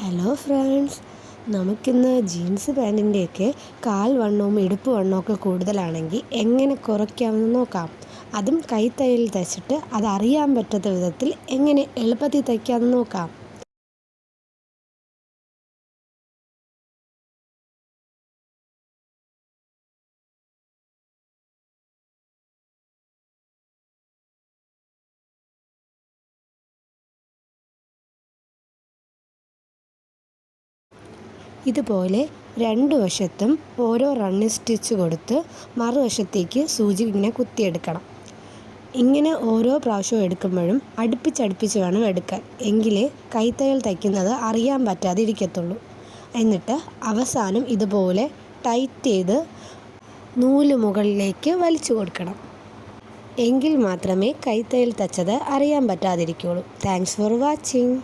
Hello friends, നമുക്കിന്ന് jeans പാൻറ്റിൻ്റെയൊക്കെ കാൽ വണ്ണവും ഇടുപ്പ് വണ്ണവും ഒക്കെ കൂടുതലാണെങ്കിൽ എങ്ങനെ കുറയ്ക്കാമെന്ന് നോക്കാം. അതും കൈത്തയ്യൽ തയ്ച്ചിട്ട് അതറിയാൻ പറ്റാത്ത വിധത്തിൽ എങ്ങനെ എളുപ്പത്തിൽ തയ്ക്കാമെന്ന് നോക്കാം. ഇതുപോലെ രണ്ട് വശത്തും ഓരോ റണ്ണിങ് സ്റ്റിച്ച് കൊടുത്ത് മറുവശത്തേക്ക് സൂചി ഇങ്ങനെ കുത്തിയെടുക്കണം. ഇങ്ങനെ ഓരോ പ്രാവശ്യവും എടുക്കുമ്പോഴും അടുപ്പിച്ചടുപ്പിച്ച് വേണം എടുക്കാൻ, എങ്കിലേ കൈത്തയ്യൽ തയ്ക്കുന്നത് അറിയാൻ പറ്റാതെ ഇരിക്കത്തുള്ളൂ. എന്നിട്ട് അവസാനം ഇതുപോലെ ടൈറ്റ് ചെയ്ത് നൂല് മുകളിലേക്ക് വലിച്ചു കൊടുക്കണം. എങ്കിൽ മാത്രമേ കൈത്തയ്യൽ തയ്ച്ചത് അറിയാൻ പറ്റാതിരിക്കുകയുള്ളൂ. Thanks for watching.